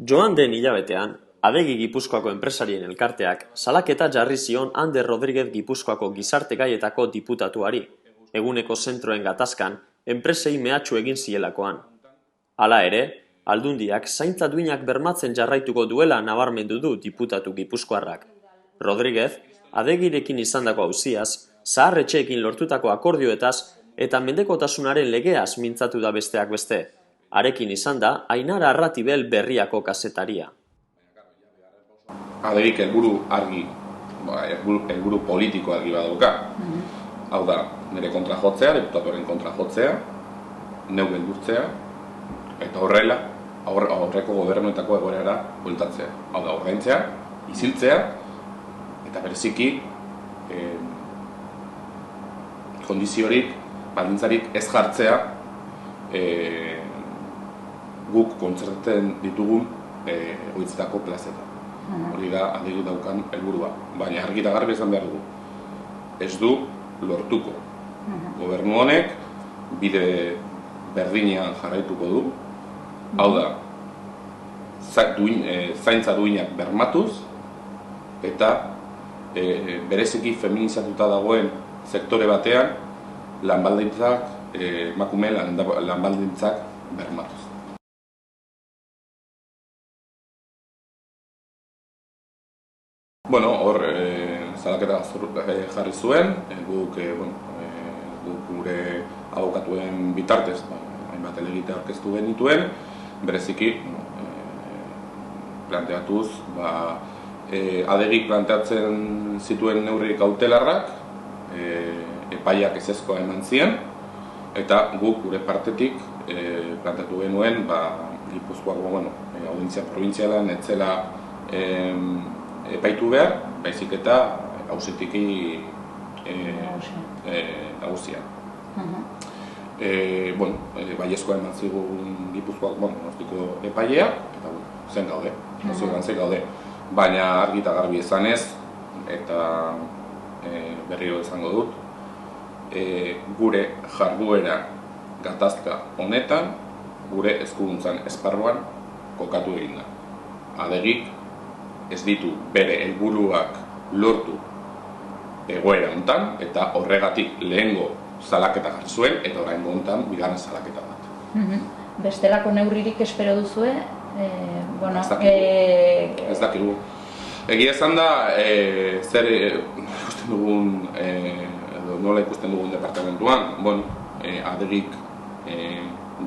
Joan den hilabetean, Adegi Gipuzkoako enpresarien elkarteak salaketa jarri zion Ander Rodríguez Gipuzkoako gizarte gaietako diputatuari, eguneko zentroen gatazkan, enpresei mehatxu egin zielakoan. Hala ere, aldundiak zaintza duinak bermatzen jarraituko duela nabarmendu du diputatu Gipuzkoarrak. Rodríguez, Adegirekin izandako auziaz, zahar-etxeekin lortutako akordioetaz eta mendekotasunaren legeaz mintzatu da besteak beste. Harekin izan da Ainara Arratibel Berriako kazetaria. Adegik helburu argi, helburu politiko argi badauka. Hau da, nire kontra jotzea, diputatuaren kontra jotzea, neu beldurtzea, eta horrela, aurreko gobernuetako egoerara bueltatzea. Hau da, ordaintzea, isiltzea, eta bereziki kondiziorik, baldintzarik ez jartzea guk kontzerten ditugun egoitzetako plazeta. Hori da Adegi daukan helburua, baina argi eta garbi esan behar dugu. Ez du lortuko. Gobernu honek bide berdinean jarraituko du, hau da, zaintza duinak bermatuz, eta bereziki feminizatuta dagoen sektore batean emakumeen lanbaldintzak bermatuz. Bueno, hor salaketa jarri zuen, guk gure abokatuen bitartez hainbat helegite aurkeztu genituen, bereziki planteatuz Adegik planteatzen zituen neurri kautelarrak, epaiak ezezkoa eman zien, eta guk gure partetik planteatu genuen Gipuzkoako audientzia provintzialan ez zela epaitu behar, baizik eta auzitegi nagusia. Baiezkoa eman zigun Gipuzkoako epailea, eta zen gaude. Baina argi eta garbi esanez, eta berriro izango dut, gure jarduera gatazka honetan, gure eskuduntzan esparruan kokatu egin da. Adegik ez ditu bere helburuak lortu egoera hontan, eta horregatik lehengo salaketa jarri zuen, eta oraingo hontan bigarren salaketa bat. Bestelako neurririk espero duzue? Ez dakigu. Egia esan da, zer ikusten dugun, nola ikusten dugun departamentuan, Adegik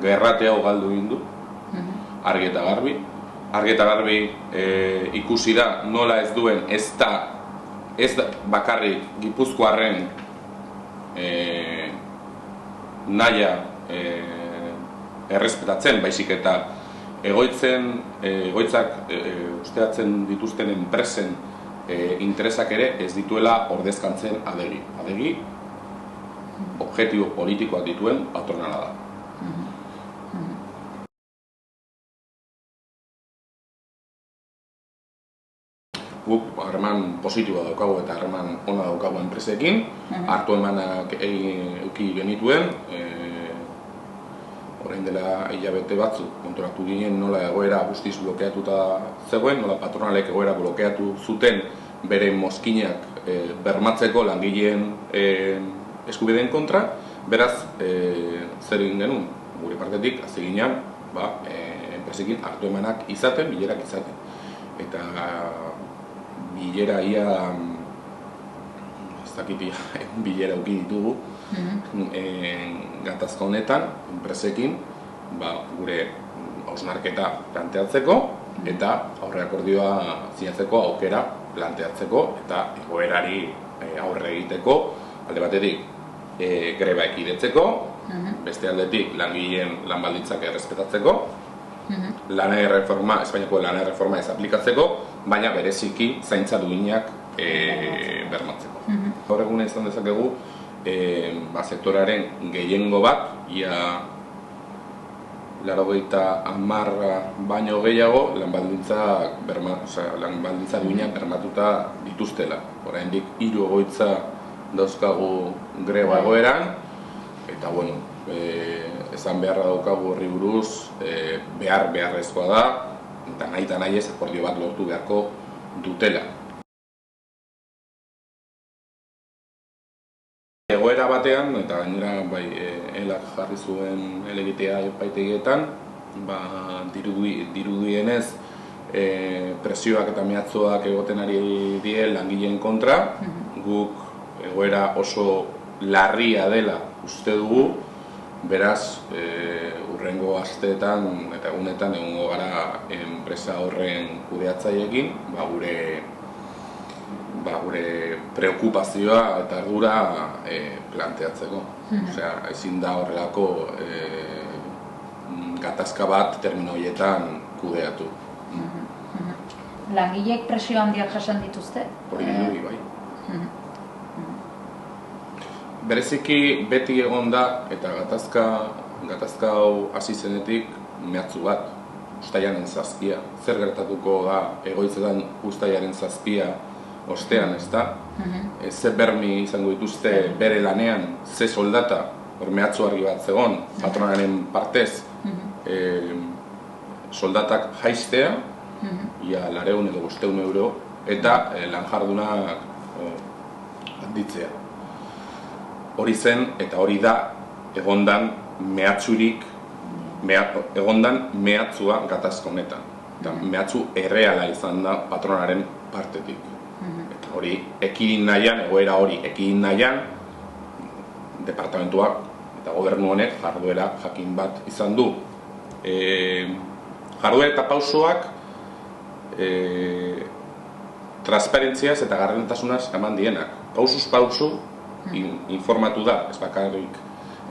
gerratea galdu egin du, argi eta garbi. Argi eta garbi ikusi da nola ez duen ez bakarrik Gipuzkoarren nahia errespetatzen, baizik eta egoitzak usteatzen dituzten enpresen interesak ere ez dituela ordezkantzen Adegi. Adegi objektibo politikoak dituen patronala da. Guk harreman positiboa daukagu eta harreman ona daukagu enpresekin, hartu emanak eduki genituen, orain dela hilabete batzuk konturatu ginen nola egoera guztiz blokeatuta zegoen, nola patronalek egoera blokeatu zuten bere mozkinak bermatzeko langileen eskubideen kontra, beraz zer egin genuen, gure partetik hasi ginen enpresekin hartu emanak izaten, bilerak izaten. Eta bilera bilera eduki ditugu gatazka honetan, enpresekin, gure hausnarketa planteatzeko eta aurre akordioa sinatzeko aukera planteatzeko eta egoerari aurre egiteko, alde batetik greba ekidetzeko, beste aldetik langileen lanbaldintzak errespetatzeko, Espainiako lana erreforma ez aplikatzeko, baina bereziki zaintza duinak bermatzeko. Gaur egun izan dezakegu, sektoraren gehiengo bat, ia 90 baino gehiago lanbaldintza duinak bermatuta dituztela. Oraindik 3 egoitza dauzkagu greba egoeran, eta esan beharra daukagu horri buruz, beharrezkoa da, eta nahi ez akordio bat lortu beharko dutela. Egoera batean, eta gainera elak jarri zuen helegitea epaitegietan, dirudienez presioak eta mehatxoak egoten ari die langileen kontra, guk egoera oso larria dela uste dugu, beraz hurrengo asteetan eta egunetan egongo gara enpresa horren kudeatzaileekin, gure preokupazioa eta ardura planteatzeko. Osea, ezin da horrelako gatazka bat termino horietan kudeatu. Langileek presio handiak jasan dituzte? Hori dirudi, bai. Bereziki beti egon da, eta gatazka hau hasi zenetik mehatxu bat, uztailaren 7. Zer gertatuko da egoitzetan uztailaren 7 ostean, ezta? Ze bermi izango dituzte bere lanean, ze soldata, hor mehatxu argi bat zegon, patronaren partez, soldatak jaistea, ia 400 edo 500 euro, eta lan jardunak handitzea. Hori zen, eta hori da, egondan mehatxua gatazka honetan. Mehatxu erreala izan da patronaren partetik. Eta hori, ekidin nahian, egoera hori ekidin nahian, departamentuak eta gobernu honek jarduera jakin bat izan du. Jarduera eta pausoak transparentziaz eta gardentasunaz eman dienak. Pausuz pausu informatu da, ez bakarrik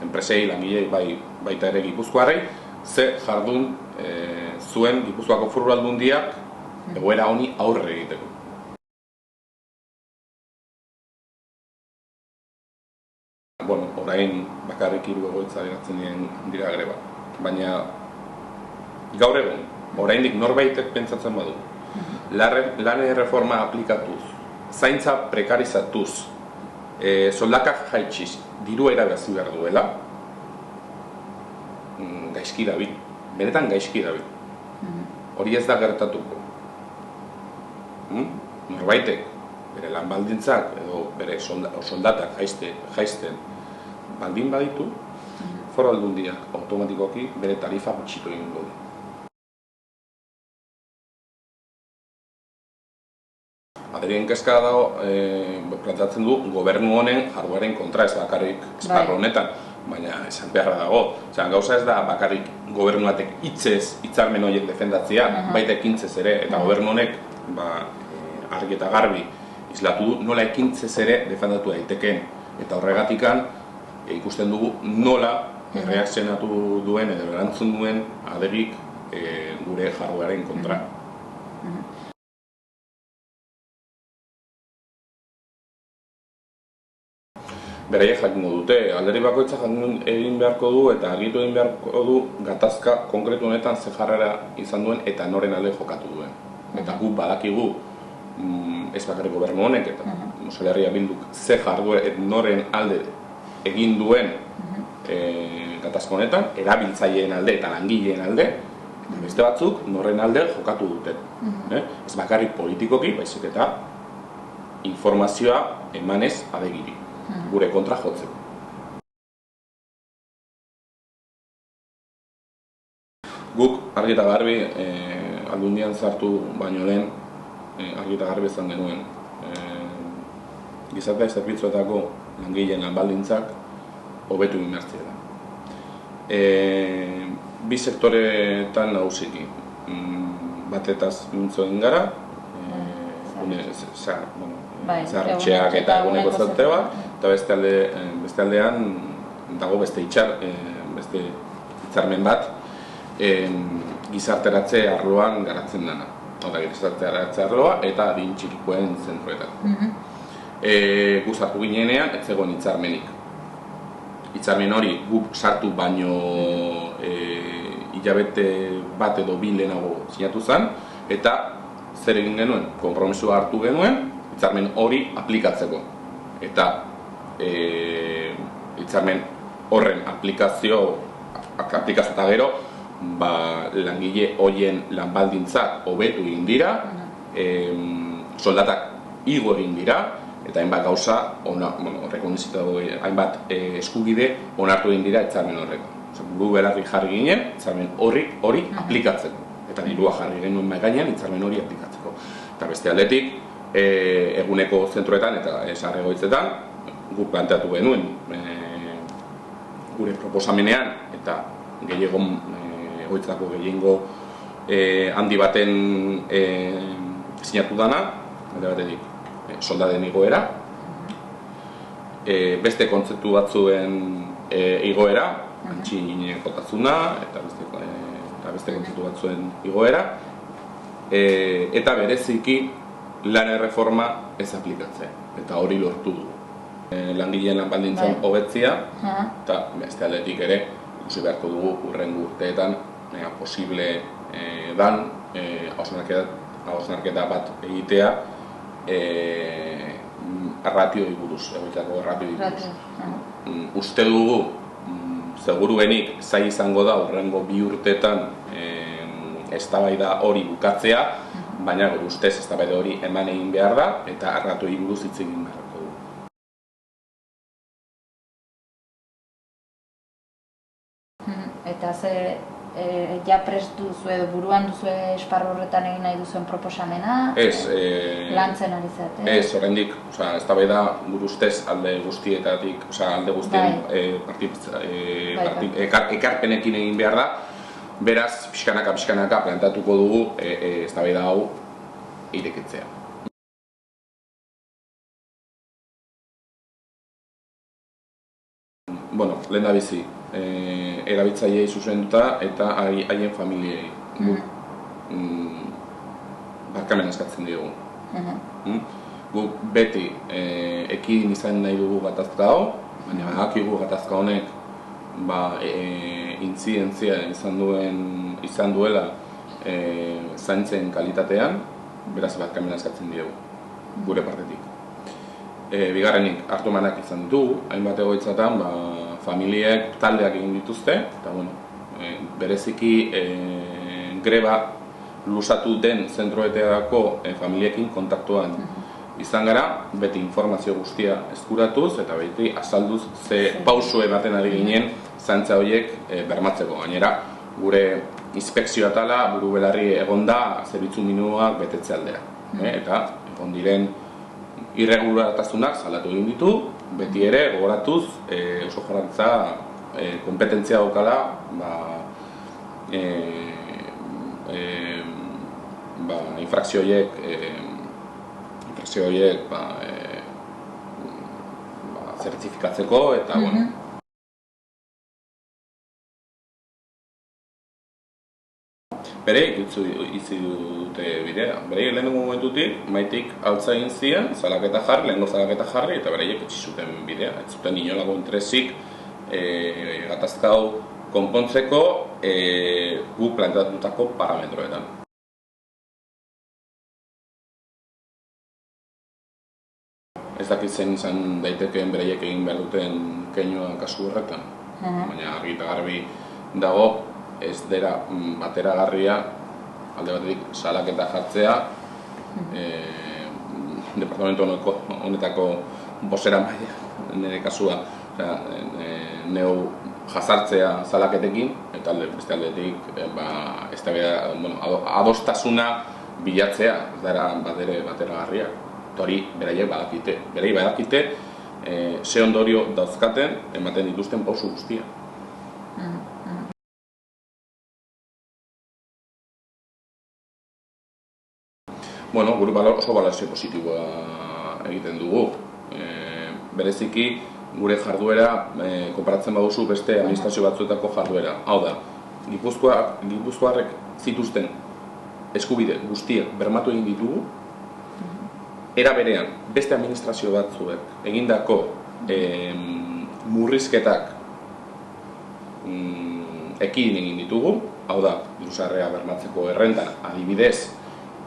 enpresei, langilei, baita ere Gipuzkoarrei, ze jardun zuen Gipuzkoako Foru Aldundiak egoera honi aurre egiteko. Orain bakarrik 3 egoitza geratzen dira greba, baina gaur egun, oraindik norbaitek pentsatzen badu, lan erreforma aplikatuz, zaintza prekarizatuz, soldakak jaitsiz, diru erabazi behar duela, gaizki dabil, benetan gaizki dabil. Hori ez da gertatuko. Norbaitek, bere lan baldintzak edo bere soldatak jaisten baldin baditu, Foru Aldundiak automatikoki bere tarifa gutxitu egingo du. Aderien kezka dago, planteatzen du gobernu honen jardueren kontra, ez bakarrik esparru honetan, baina esan beharra dago. Gauza ez da bakarrik gobernuatek hitzarmen horiek defendatzea, baita ekintzez ere, eta gobernu honek argi eta garbi islatu du nola ekintzez ere defendatu daitekeen. Eta horregatikan ikusten dugu nola erreakzionatu duen edo erantzun duen Aderik gure jardueren kontra. Beraiek jakingo dute, alderdi bakoitzak egin beharko du eta argitu egin beharko du gatazka konkretu honetan ze jarrera izan duen eta noren alde jokatu duen. Eta guk badakigu, ez bakarrik gobernu honek eta Euskal Herria Bilduk ze jarduera noren alde egin duen gatazka honetan, erabiltzaileen alde eta langileen alde, eta beste batzuk noren alde jokatu duten. Ez bakarrik politikoki, baizik eta informazioa emanez Adegiri, gure kontra jotzeko. Guk argi eta garbi Aldundian sartu baino lehen argi eta garbi izan genuen gizarte zerbitzuetako langileen lan baldintzak hobetu egin behar zirela. Bi sektoreetan nagusiki, batetaz mintzoen gara, zahartxeak eta eguneko zalteak, eta beste aldean dago beste hitzarmen bat gizarteratze arloan garatzen dena. Gizarteratze arloa eta adin txikikoen zentroetan. Gu sartu ginenean, ez zegoen hitzarmenik. Hitzarmen hori guk sartu baino hilabete bat edo bi lehenago sinatu zen, eta zer egin genuen, konpromisoa hartu genuen, hitzarmen hori aplikatzeko. Eta hitzarmen horren aplikazio eta gero, langile hoien lanbaldintzak hobetu egin dira, soldatak igo egin dira, eta hainbat gauza, hainbat eskubide onartu egin dira hitzarmen horretan. Buru belarri jarri ginen, hitzarmen hori aplikatzeko. Eta dirua jarri genuen mahai gainean hitzarmen hori aplikatzeko. Eta beste aldetik, eguneko zentroetan eta zahar egoitzetan, guk planteatu genuen gure proposamenean, eta egoitzetako gehiengo handi baten sinatu dana, alde batetik soldaden igoera, beste kontzeptu batzuen igoera, antxinekotasuna, eta beste kontzeptu batzuen igoera, eta bereziki lan erreforma ez aplikatzea, eta hori lortu dugu. Langileen lanbaldintzen hobetzea, eta beste aldetik ere, ikusi beharko dugu hurrengo urteetan posible dan hausnarketa bat egitea ratioei buruz, egoitzako ratioei buruz. Uste dugu, seguruenik zail izango da hurrengo 2 urteetan eztabaida hori bukatzea, baina gure ustez eztabaida hori eman egin behar da eta ratioei buruz hitz egin beharko dugu. Eta ze ja prest duzu edo buruan duzu esparru horretan egin nahi duzuen proposamena? Ez, lantzen ari zate? Ez, oraindik, eztabaida gure ustez alde guztietatik, alde guztien ekarpenekin egin behar da. Beraz, pixkanaka planteatuko dugu eztabaida hau irekitzea. Bueno, lehendabizi, erabiltzaileei zuzenduta eta haien familiei. Barkamena eskatzen diogu. Guk beti ekidin izan nahi dugu gatazka hau, baina badakigu gatazka honek intzidentzia izan duela zaintzen kalitatean, beraz barkamena eskatzen diogu, gure partetik. Bigarrenik, hartumanak izan ditugu, hainbat egoitzatan, familiek taldeak egin dituzte, eta bereziki greba lusatu den zentroetarako familiekin kontaktuan izan gara, beti informazio guztia eskuratuz eta beti azalduz ze pauso ematen ari ginen zaintza horiek bermatzeko. Gainera, gure inspekzio atala buru belarri egonda zerbitzu minuak betetze aldera. Eta egon diren irregulartasunak salatu egin ditu, beti ere gogoratuz Eusko Jaurlaritza konpetentzia daukala infrakzio horiek zertifikatzeko eta Bereik itzi dute bidea. Bereik lehenengo momentutik maitik altza egin ziren, lehenengo salaketa jarri, eta bereiek etzi zuten bidea. Ez zuten inolako interesik gatazka hau konpontzeko guk planteatutako parametroetan. Ez dakit zen izan daitekeen bereiek egin behar duten keinua kasu horretan. Baina argi eta garbi dago, ez dira bateragarria alde batetik salaketa jartzea departamento honetako bozeramailea, nire kasua neu jazartzea salaketekin eta beste aldetik adostasuna bilatzea ez dira bateragarria. Eta hori beraiek badakite ze ondorio dauzkaten ematen dituzten pausu guztia. Bueno, gure oso balorazio positiboa egiten dugu. Bereziki, gure jarduera konparatzen baduzu beste administrazio batzuetako jarduera. Hau da, Gipuzkoarrek zituzten eskubide guztiak bermatu egin ditugu, era berean, beste administrazio batzuek egindako murrizketak ekidin egin ditugu, hau da, diru-sarrerak bermatzeko errentan adibidez,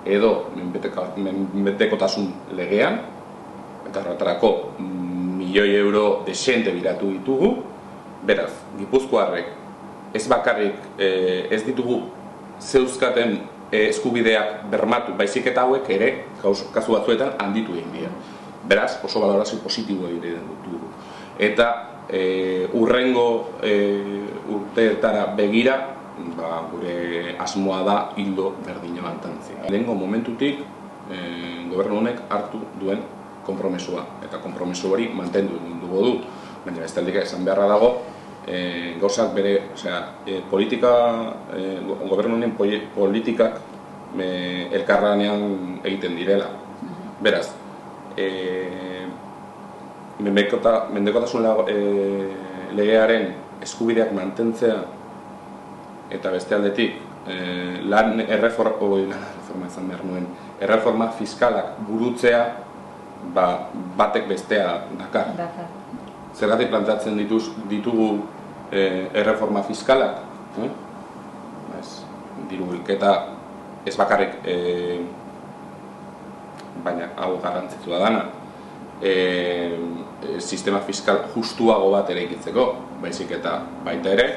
edo menpekotasun legean, eta horretarako €1.000.000 desente biratu ditugu. Beraz, Gipuzkoarrek ez bakarrik ez ditugu zeuzkaten eskubideak bermatu, baizik eta hauek ere, kasu batzuetan, handitu egin dira. Beraz, oso balorazio positibo egiten dugu. Eta hurrengo urteetara begira, gure asmoa da hildo berdina mantentzea. Lehengo momentutik, gobernu honek hartu duen konpromesua, eta konpromesu hori mantendu dugu du. Baina bestaldetik esan beharra dago, gauzak bere, gobernu honen politikak elkarlanean egiten direla. Beraz, mendekotasun legearen eskubideak mantentzea eta beste aldetik erreforma fiskalak burutzea batek bestea dakar. Zergatik planteatzen ditugu erreforma fiskalak? Diru bilketa ez bakarrik, baina hau garrantzitsua dana, sistema fiskal justuago bat eraikitzeko, baizik eta baita ere,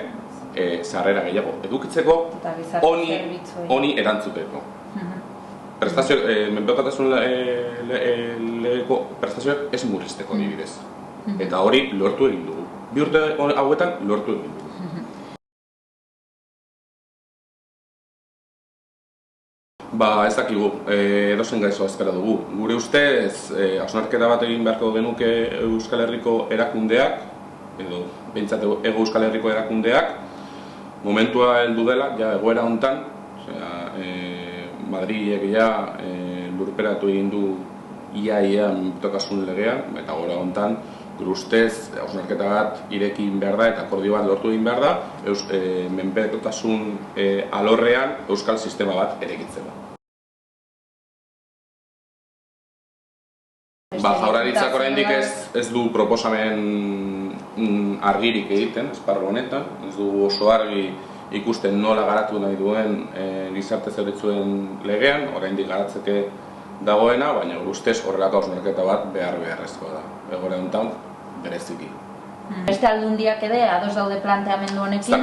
sarrera gehiago edukitzeko, honi erantzuteko. Menpekotasun legeko prestazioak ez murrizteko adibidez. Eta hori lortu egin dugu. Bi urte hauetan lortu egin dugu. Ez dakigu, edozen gaizoa espera dugu. Gure ustez, hausnarketa bat egin beharko genuke Euskal Herriko erakundeak, edo behintzat Hego Euskal Herriko erakundeak, momentua heldu dela, egoera honetan, Madrilek lurperatu egin du ia menpekotasun legean, eta egoera honetan, gure ustez, hausnarketa bat irekin behar da eta akordio bat lortu egin behar da, menpekotasun alorrean euskal sistema bat eraikitzeko. Jaurlaritzak oraindik ez du proposamen argirik egiten, esparru honetan, ez du oso argi ikusten nola garatu nahi duen gizarte zerbitzuen legean, oraindik garatzeke dagoena, baina ustez horrelako hausnarketa bat beharrezkoa da. Egoera honetan bereziki. Beste aldundiak ere ados daude planteamendu honekin?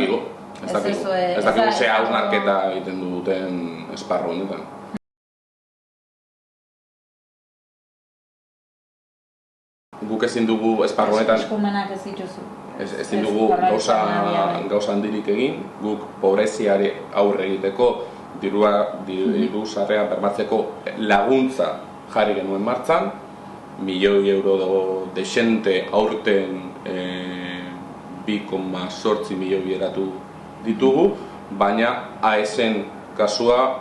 Ez dakigu ze hausnarketa egiten duten esparru honetan. Guk ezin dugu esparru honetan eskumenak ez dituzu. Ezin dugu gauza handirik egin, guk pobreziari aurre egiteko diru sarrera bermatzeko laguntza jarri genuen martzan, €1.000.000 desente aurten 2,8 milioi eratu ditugu, baina AESen kasua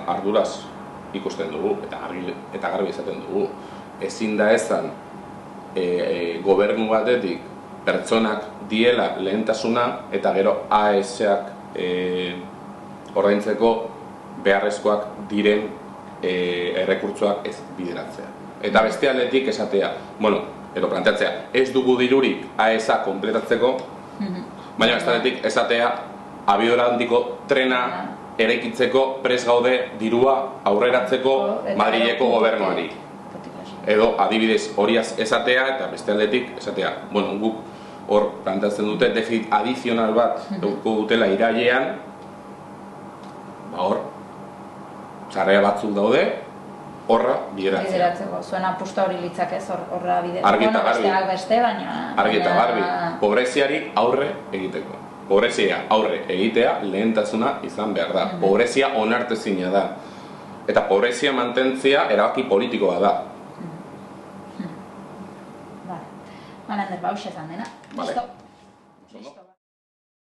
arduraz ikusten dugu eta garbi izaten dugu. Ezin da esan gobernu batetik pertsonak diela lehentasuna eta gero AESak ordaintzeko beharrezkoak diren errekurtsoak ez bideratzea. Eta beste aldetik esatea, edo planteatzea, ez dugu dirurik AESa konpletatzeko, baina beste aldetik esatea abiadura handiko trena eraikitzeko prest gaude dirua aurreratzeko Madrileko gobernuari. Edo adibidez horiaz esatea eta beste aldetik esatea, guk hor planteatzen dute defizit adizional bat eduko dutela irailean, hor sarrera batzuk daude, horra bideratzeko. Zuen apusta hori litzakez horra bideratzeko. Argi eta garbi, pobreziari aurre egiteko. Pobrezia aurre egitea lehentasuna izan behar da. Pobrezia onartezina da. Eta pobrezia mantentzea erabaki politikoa da. Lander, hauxe esan dena. Listo.